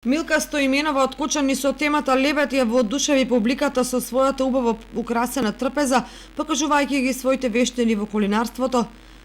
Милка Стоименова од Кочани со темата Лебед ја воодушеви публиката со својата убаво украсена трпеза, покажувајќи ги своите вештини во кулинарството.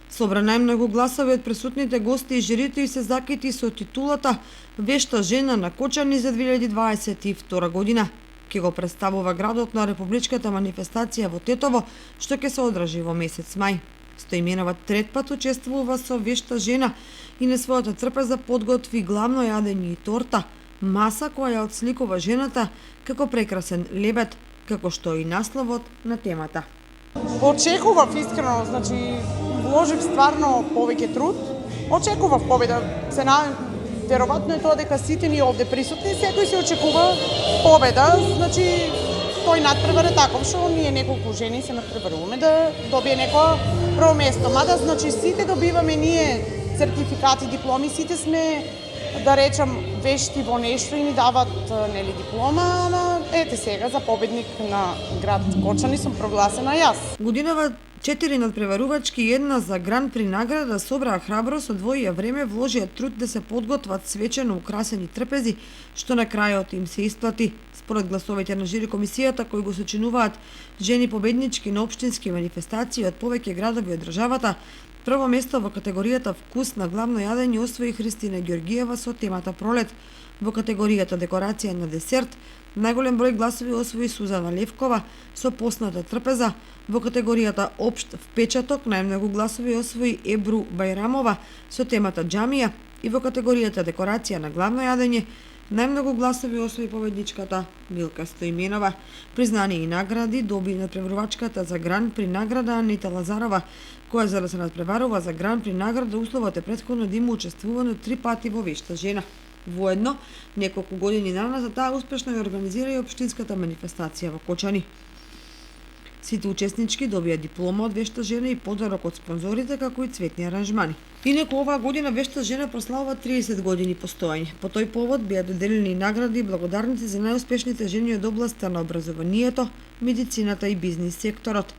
Собра најмногу гласови од присутните гости и жирито и се закити со титулата Вешта жена на Кочани за 2022 година. Ке го представува градот на републичката манифестација во Тетово, што ќе се одржи во месец мај. Стоименова трет пат учествува со Вешта жена и на својата трпеза подготви главно јадење и торта, маса која ја отсликува жената како прекрасен лебед, како што и насловот на темата. Очекував искрено, вложив стварно повеќе труд. Очекував победа. Веројатно е тоа дека сите ние овде присутни, секој се очекува победа, тој надпревар е таков што ние неколку жени се надпреваруваме да добие некоја прво место. Мада, сите добиваме ние сертификати, дипломи, сите сме, да речам, вешти во нешто и ни дават диплома, ама ете сега за победник на град Кочани сум прогласена јас. Годинава 4 надпреварувачки и една за Гран при награда собраа храброст, одвоија време, вложија труд да се подготват свечено украсени трпези, што на крајот им се исплати. Според гласовите на жири комисијата, кои го сочинуваат жени победнички на општински манифестации од повеќе градови од државата, прво место во категоријата вкус на главно јадење освои Христина Ѓоргиева со темата Пролет. Во категоријата декорација на десерт, најголем број гласови освои Сузана Левкова со Постната трпеза. Во категоријата општ впечаток најмногу гласови освои Ебру Бајрамова со темата Џамија и во категоријата декорација на главно јадење најмногу гласови освои победничката Милка Стоименова. Признание и награди доби надпреварувачката за Гран при награда Анита Лазарова, која за да се надпреварува за Гран при награда условот е претходно да има учествувано 3 пати во Вешта жена. Воедно, неколку години наназад таа успешно ја организира и општинската манифестација во Кочани. Сите учеснички добија диплома од Вешта жена и подарок од спонзорите, како и цветни аранжмани. Инаку оваа година Вешта жена прославува 30 години постоење. По тој повод беа доделени и награди и благодарници за најуспешните жени од областа на образованието, медицината и бизнис секторот.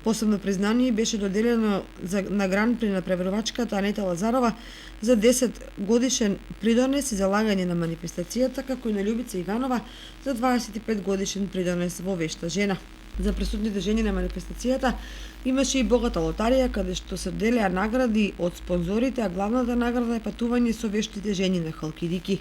Посебно признание беше доделено на Гран при надпреварувачката Анита Лазарова за 10 годишен придонес и залагање на манифестацијата, како и на Љубица Иганова за 25 годишен придонес во Вешта жена. За присутните жени на манифестацијата имаше и богата лотарија, каде што се делеа награди од спонзорите, а главната награда е патување со вештите жени на Халкидики.